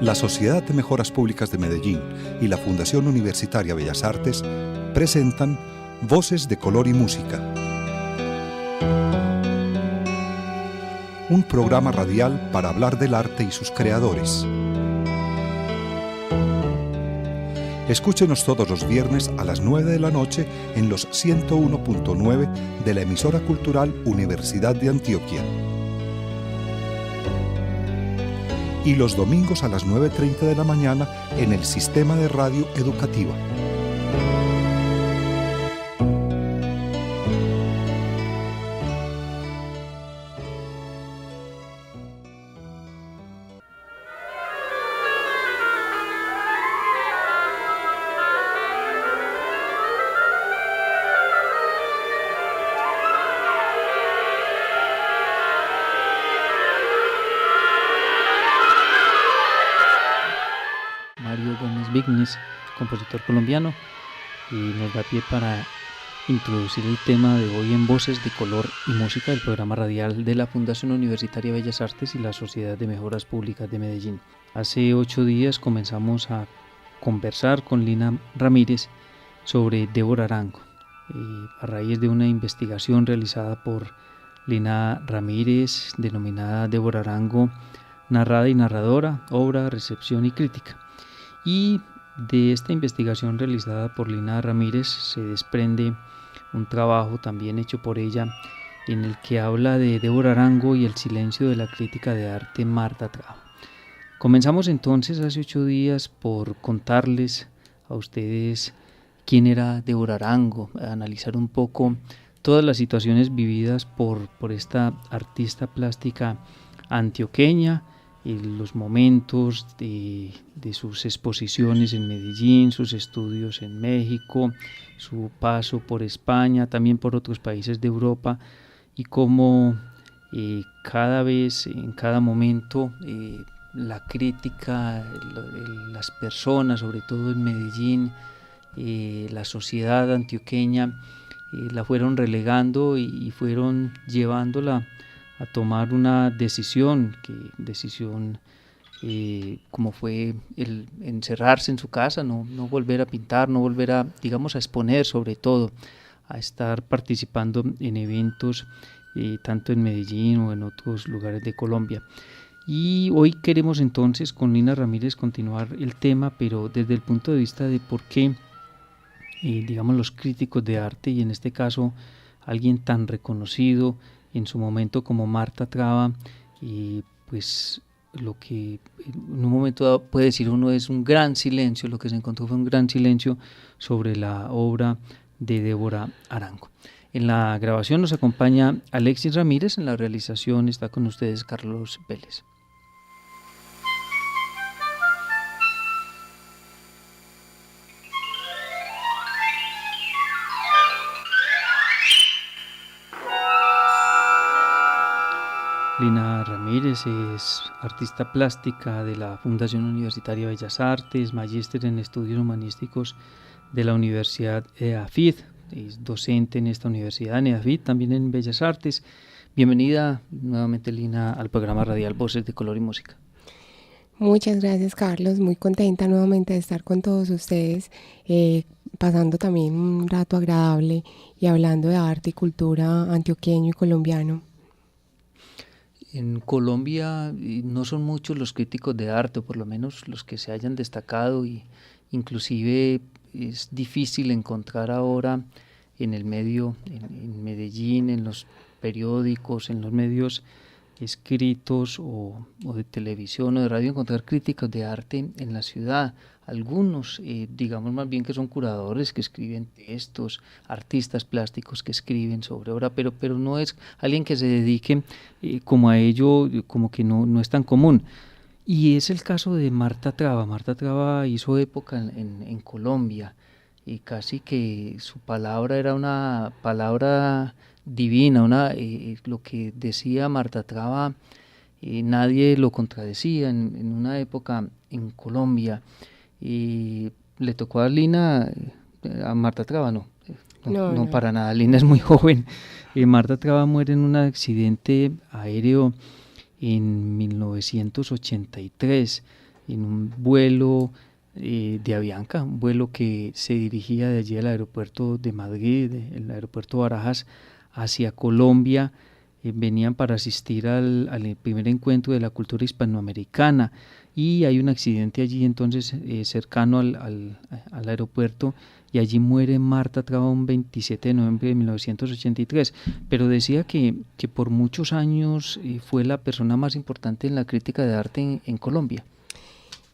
La Sociedad de Mejoras Públicas de Medellín y la Fundación Universitaria Bellas Artes presentan Voces de Color y Música, un programa radial para hablar del arte y sus creadores. Escúchenos todos los viernes a las 9 de la noche en los 101.9 de la emisora cultural Universidad de Antioquia. Y los domingos a las 9:30 de la mañana en el Sistema de Radio Educativa. Vignis, compositor colombiano, y nos da pie para introducir el tema de hoy en Voces de Color y Música, del programa radial de la Fundación Universitaria Bellas Artes y la Sociedad de Mejoras Públicas de Medellín. Hace 8 días comenzamos a conversar con Lina Ramírez sobre Débora Arango, a raíz de una investigación realizada por Lina Ramírez, denominada Débora Arango, narrada y narradora, obra, recepción y crítica. Y de esta investigación realizada por Lina Ramírez se desprende un trabajo también hecho por ella en el que habla de Débora Arango y el silencio de la crítica de arte Marta Traba. Comenzamos entonces hace 8 días por contarles a ustedes quién era Débora Arango, a analizar un poco todas las situaciones vividas por esta artista plástica antioqueña, los momentos de sus exposiciones en Medellín, sus estudios en México, su paso por España, también por otros países de Europa, y cómo cada vez, en cada momento, la crítica, las personas, sobre todo en Medellín, la sociedad antioqueña, la fueron relegando y fueron llevándola a tomar una decisión como fue el encerrarse en su casa, no volver a pintar, no volver a exponer, sobre todo a estar participando en eventos tanto en Medellín o en otros lugares de Colombia. Y hoy queremos entonces con Lina Ramírez continuar el tema, pero desde el punto de vista de por qué los críticos de arte, y en este caso alguien tan reconocido en su momento como Marta Traba, pues lo que en un momento dado puede decir uno es un gran silencio, lo que se encontró fue un gran silencio sobre la obra de Débora Arango. En la grabación nos acompaña Alexis Ramírez, en la realización está con ustedes Carlos Vélez. Lina Ramírez es artista plástica de la Fundación Universitaria Bellas Artes, magíster en estudios humanísticos de la Universidad EAFID, es docente en esta universidad, en EAFID, también en Bellas Artes. Bienvenida nuevamente, Lina, al programa radial Voces de Color y Música. Muchas gracias, Carlos, muy contenta nuevamente de estar con todos ustedes, pasando también un rato agradable y hablando de arte y cultura antioqueño y colombiano. En Colombia no son muchos los críticos de arte, o por lo menos los que se hayan destacado, y inclusive es difícil encontrar ahora en el medio, en Medellín, en los periódicos, en los medios escritos o de televisión o de radio, encontrar críticos de arte en la ciudad. Algunos, digamos más bien que son curadores que escriben textos, artistas plásticos que escriben sobre obra, pero no es alguien que se dedique como a ello, como que no es tan común. Y es el caso de Marta Traba. Marta Traba hizo época en Colombia, y casi que su palabra era una palabra divina, lo que decía Marta Traba, nadie lo contradecía en una época en Colombia. Y le tocó a Lina, a Marta Traba no, para nada, Lina es muy joven. Marta Traba muere en un accidente aéreo en 1983, en un vuelo de Avianca, un vuelo que se dirigía de allí al aeropuerto de Madrid, el aeropuerto Barajas, hacia Colombia. Venían para asistir al primer encuentro de la cultura hispanoamericana, y hay un accidente allí entonces cercano al aeropuerto, y allí muere Marta Traba un 27 de noviembre de 1983, pero decía que por muchos años fue la persona más importante en la crítica de arte en Colombia.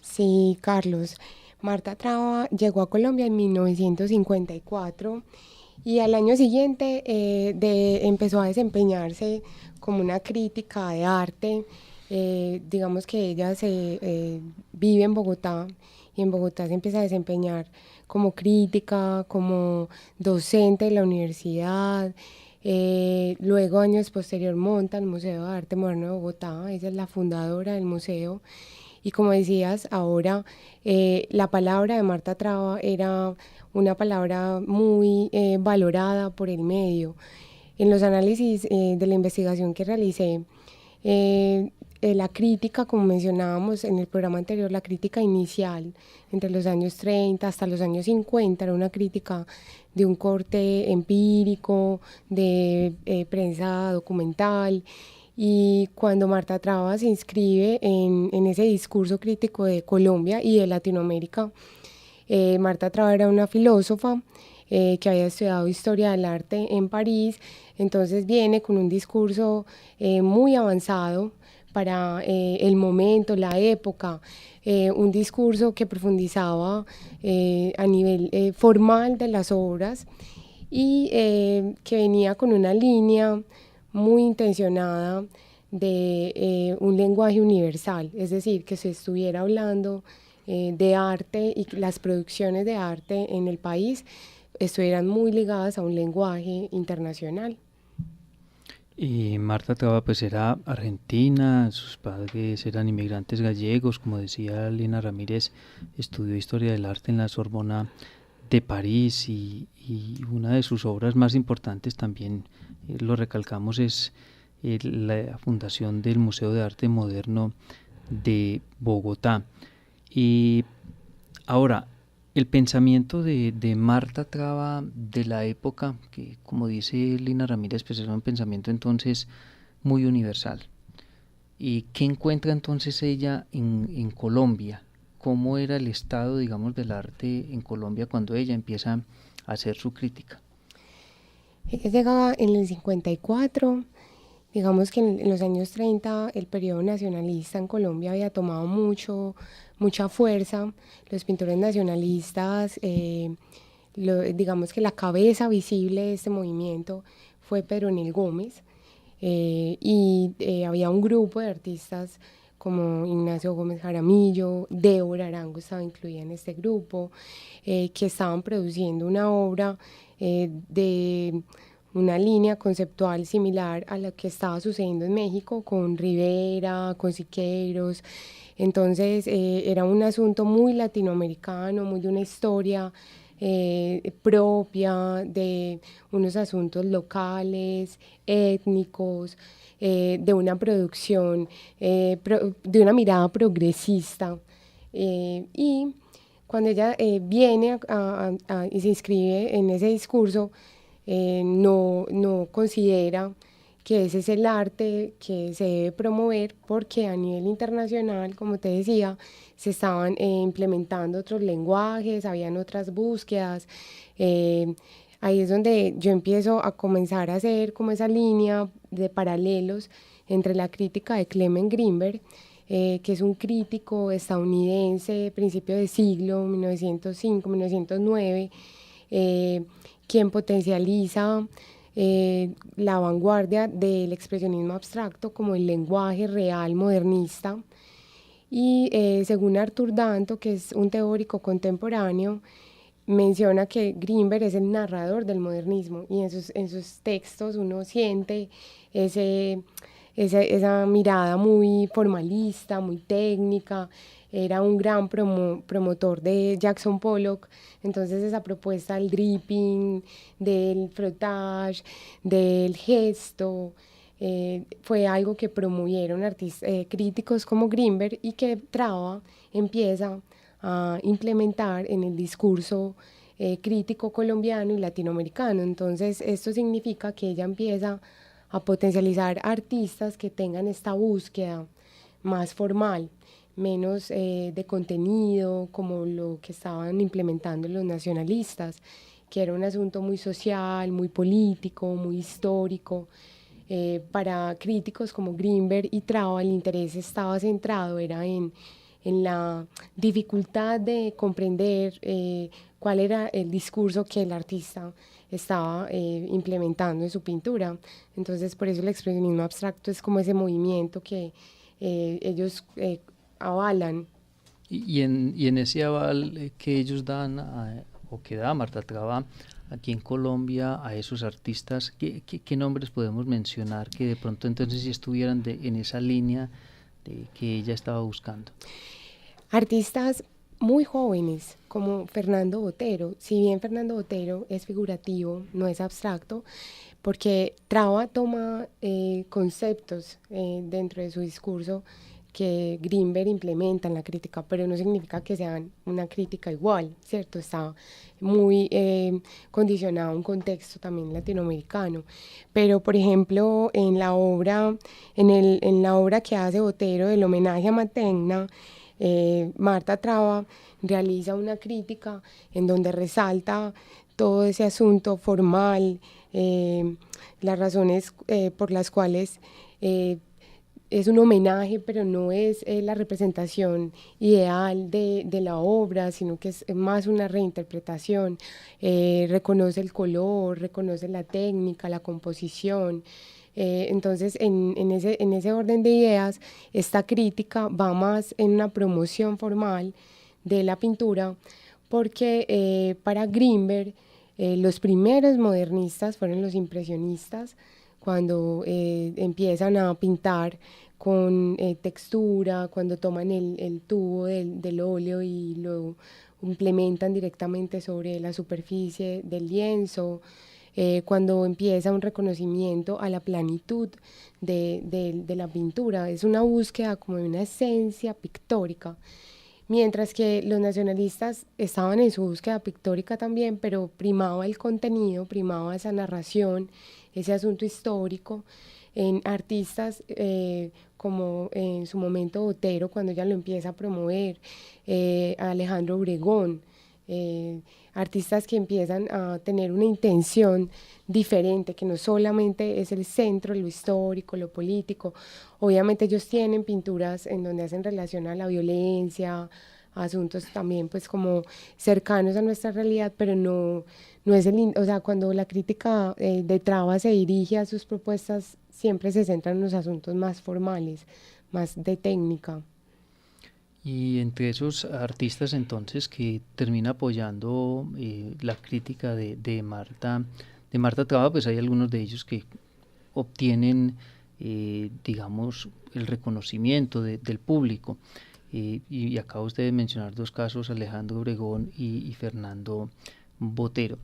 Sí, Carlos. Marta Traba llegó a Colombia en 1954 y al año siguiente empezó a desempeñarse como una crítica de arte. Digamos que ella vive en Bogotá, y en Bogotá se empieza a desempeñar como crítica, como docente de la universidad. Luego, años posterior, monta el Museo de Arte Moderno de Bogotá. Ella es la fundadora del museo. Y como decías, ahora la palabra de Marta Traba era una palabra muy valorada por el medio. En los análisis de la investigación que realicé, la crítica, como mencionábamos en el programa anterior, la crítica inicial entre los años 30 hasta los años 50 era una crítica de un corte empírico, de prensa documental. Y cuando Marta Traba se inscribe en ese discurso crítico de Colombia y de Latinoamérica, Marta Traba era una filósofa que había estudiado historia del arte en París. Entonces viene con un discurso muy avanzado para el momento, la época, un discurso que profundizaba a nivel formal de las obras, y que venía con una línea muy intencionada de un lenguaje universal, es decir, que se estuviera hablando de arte, y que las producciones de arte en el país estuvieran muy ligadas a un lenguaje internacional. Y Marta Traba pues era argentina, sus padres eran inmigrantes gallegos, como decía Lina Ramírez, estudió historia del arte en la Sorbona de París, y una de sus obras más importantes también, lo recalcamos, es la fundación del Museo de Arte Moderno de Bogotá. Y ahora, el pensamiento de Marta Traba de la época, que como dice Lina Ramírez, pues era un pensamiento entonces muy universal. ¿Y qué encuentra entonces ella en Colombia? ¿Cómo era el estado, digamos, del arte en Colombia cuando ella empieza a hacer su crítica? Ella llegaba en el 54. Digamos que en los años 30 el periodo nacionalista en Colombia había tomado mucha fuerza. Los pintores nacionalistas, digamos que la cabeza visible de este movimiento fue Pedro Nel Gómez, y había un grupo de artistas como Ignacio Gómez Jaramillo, Débora Arango estaba incluida en este grupo, que estaban produciendo una obra de una línea conceptual similar a la que estaba sucediendo en México con Rivera, con Siqueiros. Entonces era un asunto muy latinoamericano, muy de una historia propia, de unos asuntos locales, étnicos, de una producción, de una mirada progresista. Y cuando ella viene y se inscribe en ese discurso, no considera que ese es el arte que se debe promover, porque a nivel internacional, como te decía, se estaban implementando otros lenguajes, habían otras búsquedas. Ahí es donde yo empiezo a comenzar a hacer como esa línea de paralelos entre la crítica de Clement Greenberg, que es un crítico estadounidense, principio de siglo, 1905, 1909, quien potencializa la vanguardia del expresionismo abstracto como el lenguaje real modernista. Y según Arthur Danto, que es un teórico contemporáneo, menciona que Greenberg es el narrador del modernismo, y en sus textos uno siente esa mirada muy formalista, muy técnica. Era un gran promotor de Jackson Pollock. Entonces esa propuesta del dripping, del frottage, del gesto, fue algo que promovieron críticos como Grinberg y que Traba empieza a implementar en el discurso crítico colombiano y latinoamericano. Entonces esto significa que ella empieza a potencializar artistas que tengan esta búsqueda más formal, menos de contenido, como lo que estaban implementando los nacionalistas, que era un asunto muy social, muy político, muy histórico. Para críticos como Grinberg y Traba, el interés estaba centrado era en la dificultad de comprender cuál era el discurso que el artista estaba implementando en su pintura. Entonces, por eso el expresionismo abstracto es como ese movimiento que ellos avalan. Y en ese aval que ellos dan, o que da Marta Traba aquí en Colombia a esos artistas, ¿qué nombres podemos mencionar que de pronto entonces sí estuvieran en esa línea de que ella estaba buscando? Artistas muy jóvenes como Fernando Botero. Si bien Fernando Botero es figurativo, no es abstracto, porque Traba toma conceptos dentro de su discurso que Grinberg implementa en la crítica, pero no significa que sean una crítica igual, ¿cierto? Está muy condicionado a un contexto también latinoamericano. Pero, por ejemplo, en la obra que hace Botero del homenaje a Mantegna, Marta Traba realiza una crítica en donde resalta todo ese asunto formal, las razones por las cuales es un homenaje, pero no es la representación ideal de la obra, sino que es más una reinterpretación. Reconoce el color, reconoce la técnica, la composición. Entonces, en ese orden de ideas, esta crítica va más en una promoción formal de la pintura, porque para Grinberg los primeros modernistas fueron los impresionistas, cuando empiezan a pintar con textura, cuando toman el tubo del óleo y lo implementan directamente sobre la superficie del lienzo, cuando empieza un reconocimiento a la planitud de la pintura. Es una búsqueda como de una esencia pictórica, mientras que los nacionalistas estaban en su búsqueda pictórica también, pero primaba el contenido, primaba esa narración, ese asunto histórico, en artistas como en su momento Botero, cuando ella lo empieza a promover, Alejandro Obregón, artistas que empiezan a tener una intención diferente, que no solamente es el centro, lo histórico, lo político. Obviamente ellos tienen pinturas en donde hacen relación a la violencia, a asuntos también pues como cercanos a nuestra realidad, pero no es o sea, cuando la crítica de Traba se dirige a sus propuestas, siempre se centran en los asuntos más formales, más de técnica. Y entre esos artistas entonces que termina apoyando la crítica de Marta Traba, pues hay algunos de ellos que obtienen, digamos, el reconocimiento del público. Y acaba usted de mencionar dos casos, Alejandro Obregón y Fernando Botero.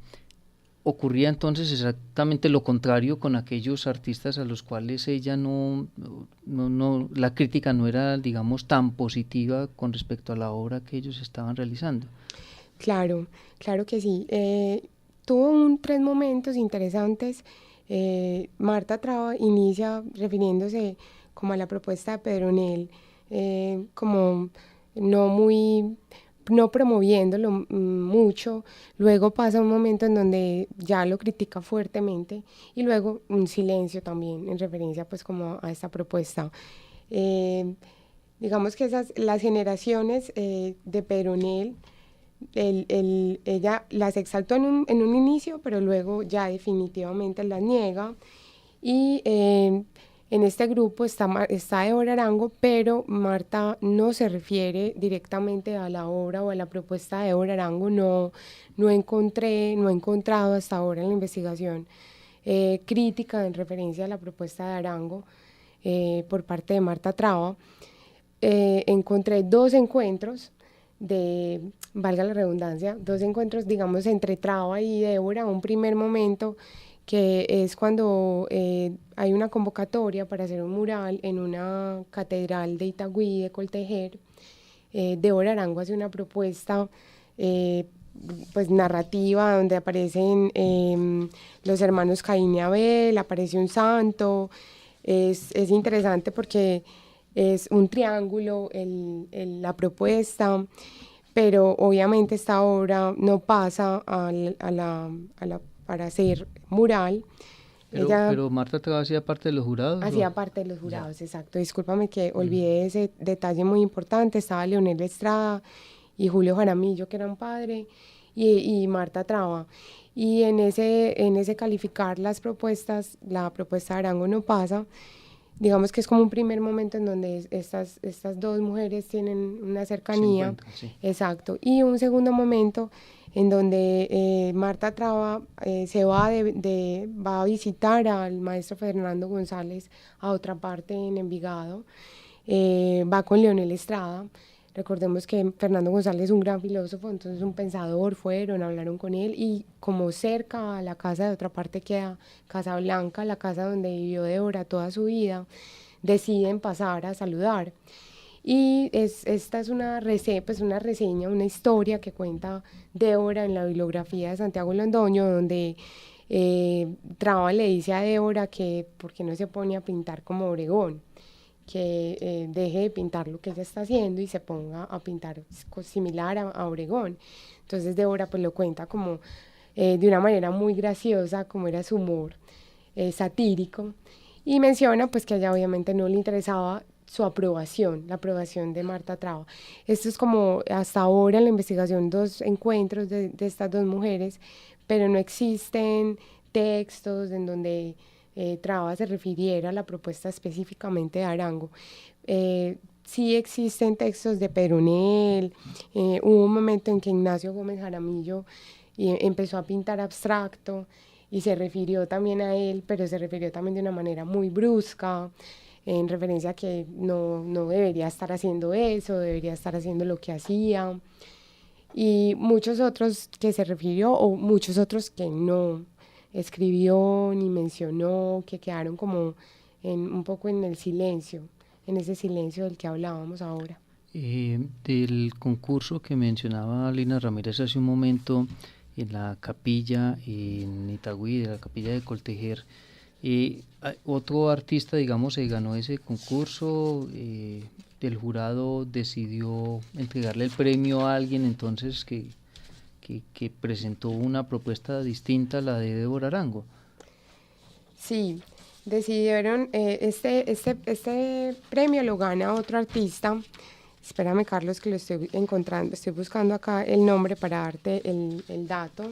Ocurría entonces exactamente lo contrario con aquellos artistas a los cuales ella la crítica no era, digamos, tan positiva con respecto a la obra que ellos estaban realizando. Claro que sí. Tuvo tres momentos interesantes. Marta Traba inicia refiriéndose como a la propuesta de Pedronel, como no promoviéndolo mucho. Luego pasa un momento en donde ya lo critica fuertemente y luego un silencio también en referencia pues como a esta propuesta. Digamos que las generaciones de Pedronel, ella las exaltó en un inicio, pero luego ya definitivamente las niega. Y en este grupo está Évora Arango, pero Marta no se refiere directamente a la obra o a la propuesta de Évora Arango. No he encontrado hasta ahora en la investigación crítica en referencia a la propuesta de Arango por parte de Marta Traba. Encontré dos encuentros valga la redundancia, dos encuentros, digamos, entre Traba y Évora, un primer momento que es cuando hay una convocatoria para hacer un mural en una catedral de Itagüí, de Coltejer. Débora Arango hace una propuesta pues narrativa donde aparecen los hermanos Caín y Abel, aparece un santo. Es interesante porque es un triángulo la propuesta, pero obviamente esta obra no pasa para hacer mural. Pero Marta Traba hacía parte de los jurados. Hacía parte de los jurados, ya. Exacto. Discúlpame que olvidé ese detalle muy importante. Estaba Leonel Estrada y Julio Jaramillo, que era un padre, y Marta Traba. Y en ese calificar las propuestas, la propuesta de Arango no pasa. Digamos que es como un primer momento en donde estas dos mujeres tienen una cercanía. Sí. Exacto. Y un segundo momento en donde Marta Traba se va a visitar al maestro Fernando González a otra parte en Envigado. Va con Leonel Estrada. Recordemos que Fernando González es un gran filósofo, entonces un pensador, hablaron con él, y como cerca a la casa de otra parte queda Casa Blanca, la casa donde vivió Débora toda su vida, deciden pasar a saludar. Y esta es una reseña, una historia que cuenta Débora en la bibliografía de Santiago Londoño, donde Traba le dice a Débora que por qué no se pone a pintar como Obregón, que deje de pintar lo que ella está haciendo y se ponga a pintar similar a Obregón. Entonces Débora pues lo cuenta como de una manera muy graciosa, como era su humor satírico, y menciona pues que a ella obviamente no le interesaba su aprobación, la aprobación de Marta Traba. Esto es como hasta ahora en la investigación 2 encuentros de estas dos mujeres, pero no existen textos en donde Traba se refiriera a la propuesta específicamente de Arango. Sí existen textos de Peronel. Hubo un momento en que Ignacio Gómez Jaramillo empezó a pintar abstracto y se refirió también a él, pero se refirió también de una manera muy brusca, en referencia a que no debería estar haciendo eso, debería estar haciendo lo que hacía. Y muchos otros que se refirió, o muchos otros que no escribió ni mencionó, que quedaron como un poco en el silencio, en ese silencio del que hablábamos ahora. Del concurso que mencionaba Lina Ramírez hace un momento en la capilla en Itagüí, de la capilla de Coltejer, otro artista, digamos, se ganó ese concurso, el jurado decidió entregarle el premio a alguien entonces que presentó una propuesta distinta a la de Débora Arango. Sí, decidieron, este premio lo gana otro artista. Espérame, Carlos, que lo estoy encontrando, estoy buscando acá el nombre para darte el dato.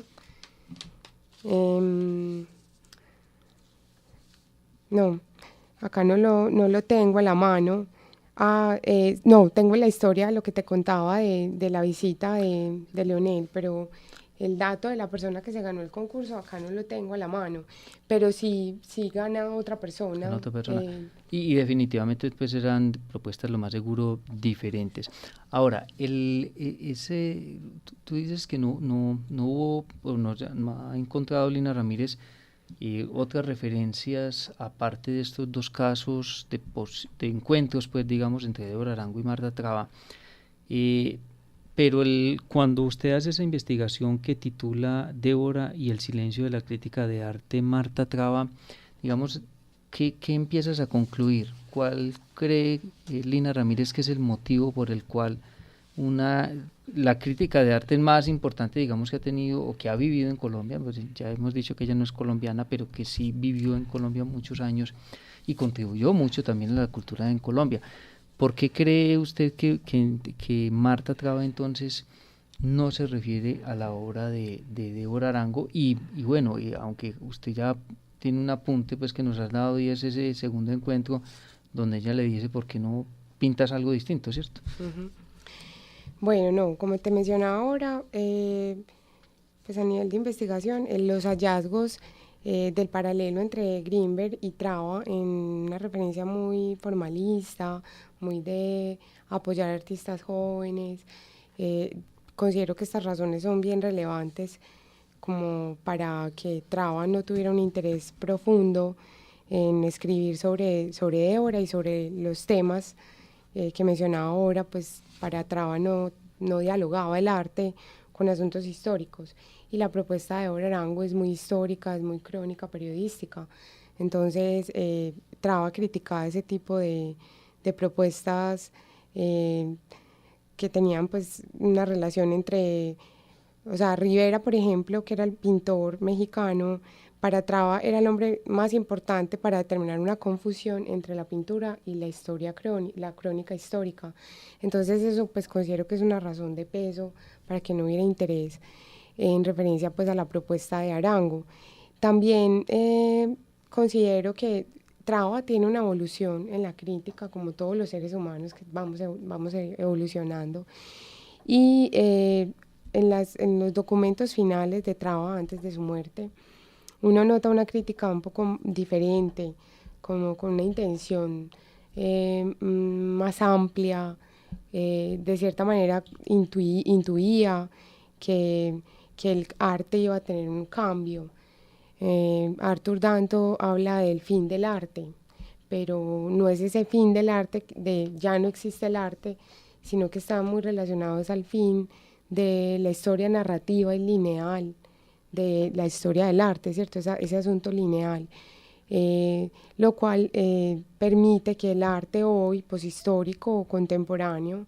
No, acá no lo tengo a la mano. No, tengo la historia, lo que te contaba de la visita de Leonel, pero el dato de la persona que se ganó el concurso acá no lo tengo a la mano, pero sí gana otra persona. Y definitivamente pues eran propuestas lo más seguro diferentes. Ahora, tú dices que no hubo, o no ha encontrado Lina Ramírez otras referencias aparte de estos dos casos de encuentros, pues digamos, entre Débora Arango y Marta Traba. Pero cuando usted hace esa investigación que titula Débora y el silencio de la crítica de arte, Marta Traba, digamos, ¿qué empiezas a concluir? ¿Cuál cree Lina Ramírez que es el motivo por el cual la crítica de arte más importante, digamos, que ha tenido o que ha vivido en Colombia, pues ya hemos dicho que ella no es colombiana, pero que sí vivió en Colombia muchos años y contribuyó mucho también a la cultura en Colombia? ¿Por qué cree usted que Marta Traba entonces no se refiere a la obra de Débora Arango? Y bueno, aunque usted ya tiene un apunte pues que nos has dado, y es ese segundo encuentro donde ella le dice por qué no pintas algo distinto, ¿cierto? Uh-huh. Bueno, no, como te mencionaba ahora, pues a nivel de investigación, los hallazgos del paralelo entre Grinberg y Traba, en una referencia muy formalista, muy de apoyar a artistas jóvenes, considero que estas razones son bien relevantes como para que Traba no tuviera un interés profundo en escribir sobre Évora y sobre los temas que mencionaba ahora, pues para Traba no dialogaba el arte con asuntos históricos. Y la propuesta de Évora Arango es muy histórica, es muy crónica, periodística. Entonces, Traba criticaba ese tipo de propuestas que tenían pues una relación entre, o sea, Rivera, por ejemplo, que era el pintor mexicano, para Traba era el hombre más importante para determinar una confusión entre la pintura y la historia la crónica histórica. Entonces eso pues considero que es una razón de peso para que no hubiera interés en referencia pues a la propuesta de Arango. También considero que Traba tiene una evolución en la crítica, como todos los seres humanos que vamos evolucionando. Y en los documentos finales de Traba antes de su muerte, uno nota una crítica un poco diferente, como con una intención más amplia, de cierta manera intuía que el arte iba a tener un cambio. Arthur Danto habla del fin del arte, pero no es ese fin del arte de ya no existe el arte, sino que están muy relacionados al fin de la historia narrativa y lineal de la historia del arte, ¿cierto? Ese asunto lineal, lo cual permite que el arte hoy, poshistórico o contemporáneo,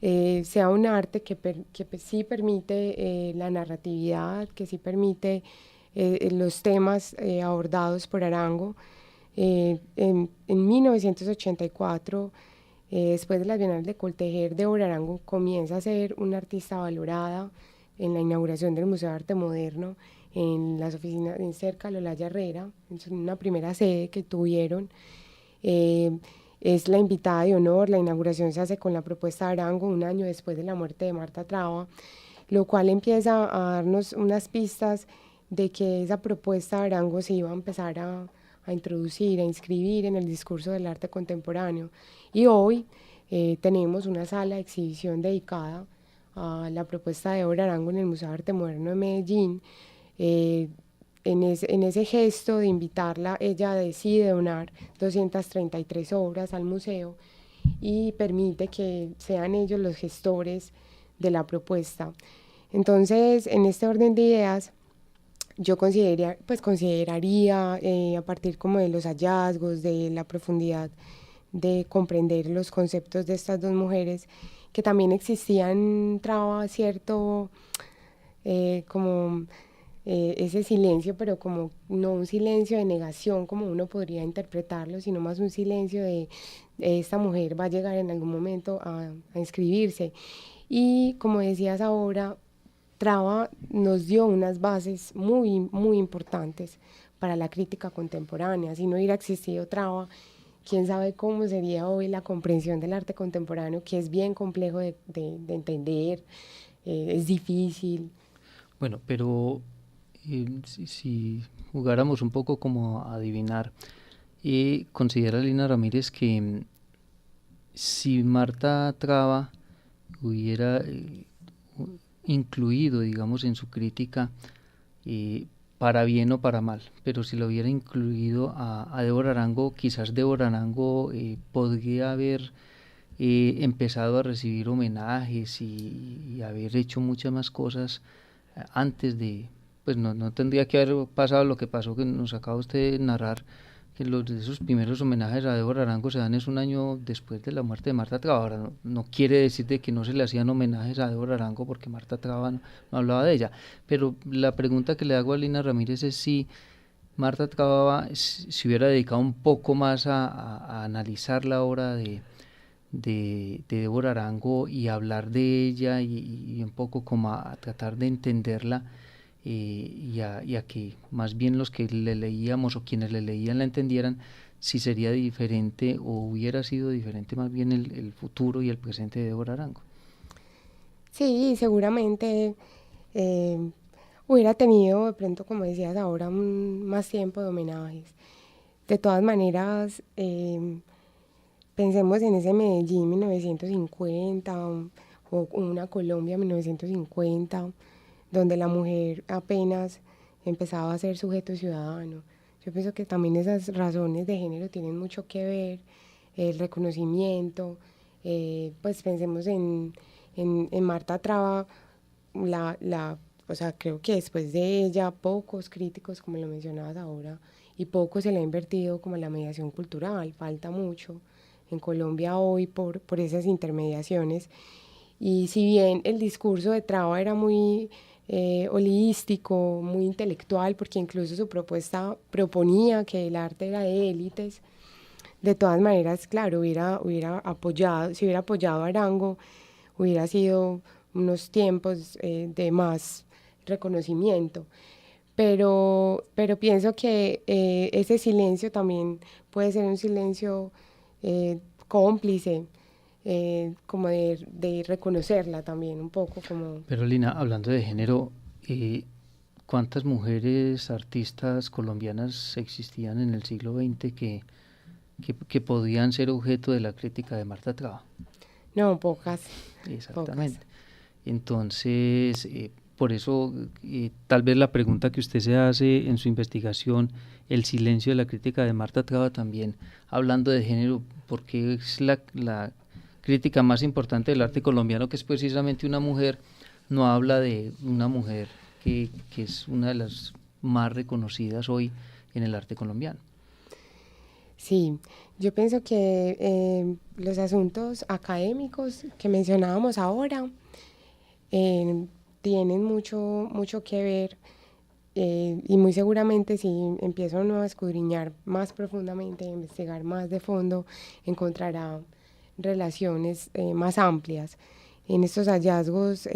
sea un arte que sí permite la narratividad, que sí permite los temas abordados por Arango. En 1984, después de las Bienales de Coltejer, Débora Arango comienza a ser una artista valorada en la inauguración del Museo de Arte Moderno, en las oficinas cerca de Olaya Herrera, en una primera sede que tuvieron. Es la invitada de honor, la inauguración se hace con la propuesta de Arango un año después de la muerte de Marta Traba, lo cual empieza a darnos unas pistas de que esa propuesta de Arango se iba a empezar a introducir, a inscribir en el discurso del arte contemporáneo. Y hoy tenemos una sala de exhibición dedicada a la propuesta de Débora Arango en el Museo de Arte Moderno de Medellín. En ese gesto de invitarla, ella decide donar 233 obras al museo y permite que sean ellos los gestores de la propuesta. Entonces, en este orden de ideas, yo consideraría a partir como de los hallazgos, de la profundidad de comprender los conceptos de estas dos mujeres, que también existían cierto como ese silencio, pero como no un silencio de negación como uno podría interpretarlo, sino más un silencio de esta mujer va a llegar en algún momento a inscribirse. Y como decías ahora, Traba nos dio unas bases muy, muy importantes para la crítica contemporánea. Si no hubiera existido Traba, quién sabe cómo sería hoy la comprensión del arte contemporáneo, que es bien complejo de entender, es difícil. Bueno, pero si jugáramos un poco como a adivinar, considera Lina Ramírez que si Marta Traba hubiera incluido, digamos, en su crítica, para bien o para mal, pero si lo hubiera incluido a Débora Arango, quizás Débora Arango podría haber empezado a recibir homenajes y haber hecho muchas más cosas antes de, pues no tendría que haber pasado lo que pasó, que nos acaba usted de narrar, que esos primeros homenajes a Débora Arango se dan es un año después de la muerte de Marta Traba. Ahora no quiere decir de que no se le hacían homenajes a Débora Arango porque Marta Traba no hablaba de ella, pero la pregunta que le hago a Lina Ramírez es si Marta Traba se hubiera dedicado un poco más a analizar la obra de Débora Arango y hablar de ella y un poco como a tratar de entenderla, y a que más bien los que le leíamos o quienes le leían la entendieran, si sería diferente o hubiera sido diferente más bien el futuro y el presente de Débora Arango. Sí, seguramente hubiera tenido de pronto, como decías ahora, más tiempo de homenajes. De todas maneras, pensemos en ese Medellín 1950 o una Colombia 1950. donde la mujer apenas empezaba a ser sujeto ciudadano. Yo pienso que también esas razones de género tienen mucho que ver, el reconocimiento, pues pensemos en Marta Traba, o sea, creo que después de ella pocos críticos, como lo mencionabas ahora, y poco se le ha invertido como en la mediación cultural, falta mucho en Colombia hoy por esas intermediaciones. Y si bien el discurso de Traba era muy holístico, muy intelectual, porque incluso su propuesta proponía que el arte era de élites, de todas maneras, claro, hubiera apoyado, si hubiera apoyado a Arango, hubiera sido unos tiempos de más reconocimiento. Pero pienso que ese silencio también puede ser un silencio cómplice, como de reconocerla también un poco como... Pero Lina, hablando de género, ¿cuántas mujeres artistas colombianas existían en el siglo XX que podían ser objeto de la crítica de Marta Traba? No, pocas. Exactamente. Pocas. Entonces, por eso, tal vez la pregunta que usted se hace en su investigación, el silencio de la crítica de Marta Traba también, hablando de género, porque es la crítica más importante del arte colombiano, que es precisamente una mujer, no habla de una mujer que es una de las más reconocidas hoy en el arte colombiano. Sí, yo pienso que los asuntos académicos que mencionábamos ahora tienen mucho que ver, y muy seguramente si empiezo uno a escudriñar más profundamente, a investigar más de fondo, encontrará relaciones más amplias. En estos hallazgos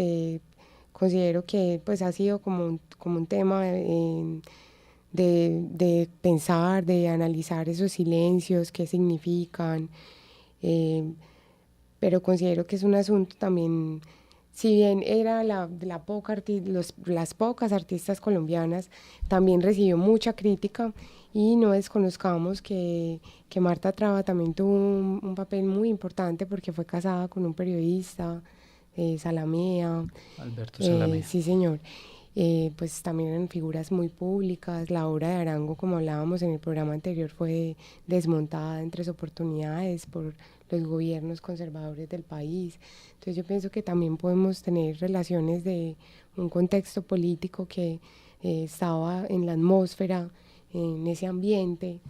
considero que pues ha sido como un tema de pensar, de analizar esos silencios, qué significan, pero considero que es un asunto también, si bien era las pocas artistas colombianas, también recibió mucha crítica, y no desconozcamos que Marta Traba también tuvo un papel muy importante porque fue casada con un periodista, Salamea. Alberto Salamea. Sí, señor. Pues también eran figuras muy públicas. La obra de Arango, como hablábamos en el programa anterior, fue desmontada en 3 oportunidades por los gobiernos conservadores del país. Entonces yo pienso que también podemos tener relaciones de un contexto político que estaba en la atmósfera, en ese ambiente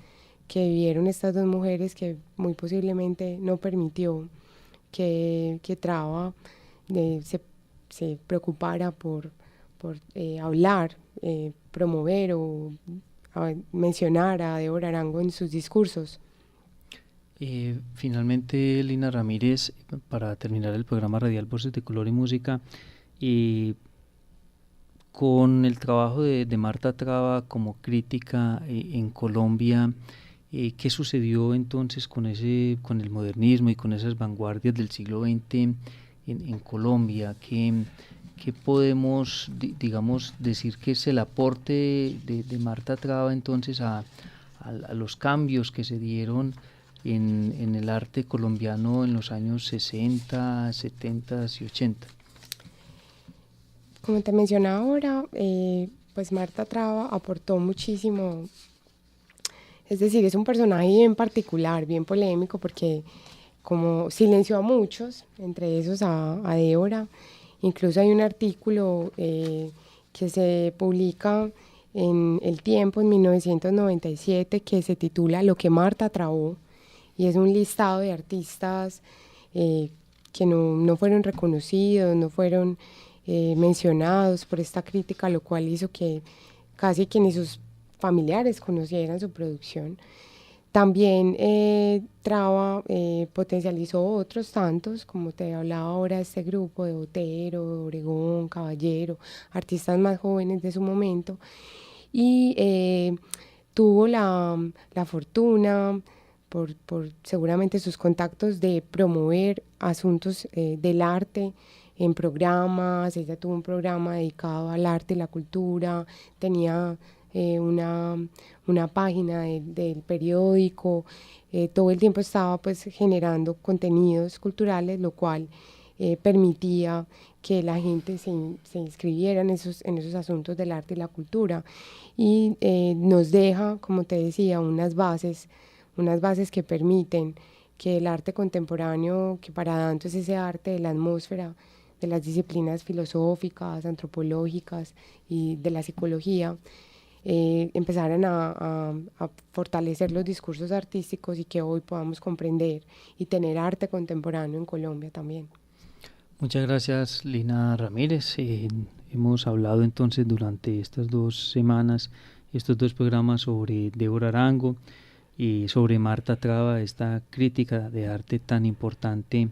que vivieron estas dos mujeres, que muy posiblemente no permitió que Traba se preocupara por hablar, promover o mencionar a Débora Arango en sus discursos. Finalmente, Lina Ramírez, para terminar el programa radial Voces de Color y Música, con el trabajo de Marta Traba como crítica en Colombia, ¿qué sucedió entonces con el modernismo y con esas vanguardias del siglo XX en Colombia? ¿Qué podemos, digamos, decir que es el aporte de Marta Traba entonces a los cambios que se dieron en el arte colombiano en los años 60, 70 y 80? Como te mencionaba ahora, pues Marta Traba aportó muchísimo. Es decir, es un personaje bien particular, bien polémico, porque como silenció a muchos, entre esos a Débora. Incluso hay un artículo que se publica en El Tiempo en 1997 que se titula Lo que Marta trabó, y es un listado de artistas que no fueron reconocidos, no fueron mencionados por esta crítica, lo cual hizo que casi que ni sus familiares conocieran su producción. También Traba potencializó otros tantos, como te hablaba ahora, este grupo de Botero, Obregón, Caballero, artistas más jóvenes de su momento, y tuvo la fortuna, por seguramente sus contactos, de promover asuntos del arte en programas. Ella tuvo un programa dedicado al arte y la cultura, tenía una página del periódico, todo el tiempo estaba pues generando contenidos culturales, lo cual permitía que la gente se inscribiera en esos asuntos del arte y la cultura, y nos deja, como te decía, unas bases que permiten que el arte contemporáneo, que para Danto es ese arte de la atmósfera, de las disciplinas filosóficas, antropológicas y de la psicología, empezaran a fortalecer los discursos artísticos y que hoy podamos comprender y tener arte contemporáneo en Colombia también. Muchas gracias, Lina Ramírez. Hemos hablado entonces durante estas 2 semanas, estos 2 programas, sobre Débora Arango y sobre Marta Traba, esta crítica de arte tan importante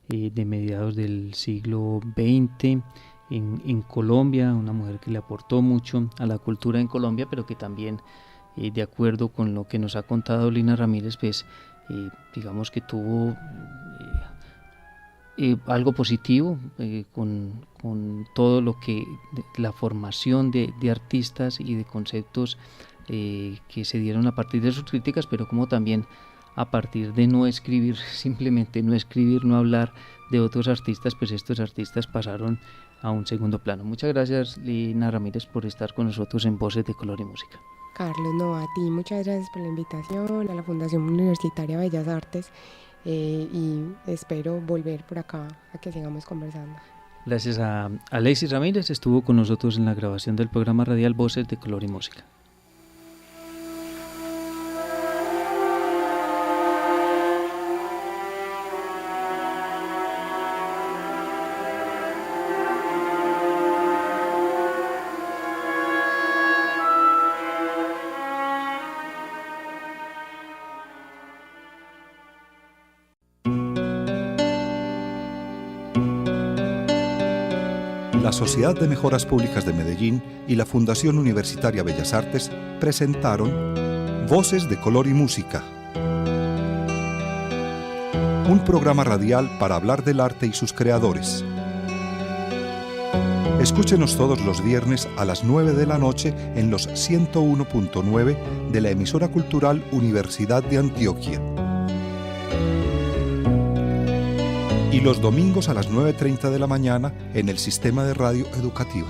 de mediados del siglo XX en Colombia, una mujer que le aportó mucho a la cultura en Colombia, pero que también, de acuerdo con lo que nos ha contado Lina Ramírez, pues digamos que tuvo algo positivo con todo lo que la formación de artistas y de conceptos que se dieron a partir de sus críticas, pero como también a partir de no escribir, simplemente no escribir, no hablar de otros artistas, pues estos artistas pasaron a un segundo plano. Muchas gracias, Lina Ramírez, por estar con nosotros en Voces de Color y Música. Carlos, no, a ti muchas gracias por la invitación, a la Fundación Universitaria Bellas Artes, y espero volver por acá a que sigamos conversando. Gracias a Alexis Ramírez, estuvo con nosotros en la grabación del programa radial Voces de Color y Música. La Sociedad de Mejoras Públicas de Medellín y la Fundación Universitaria Bellas Artes presentaron Voces de Color y Música, un programa radial para hablar del arte y sus creadores. Escúchenos todos los viernes a las 9 de la noche en los 101.9 de la emisora cultural Universidad de Antioquia. Y los domingos a las 9:30 de la mañana en el Sistema de Radio Educativa.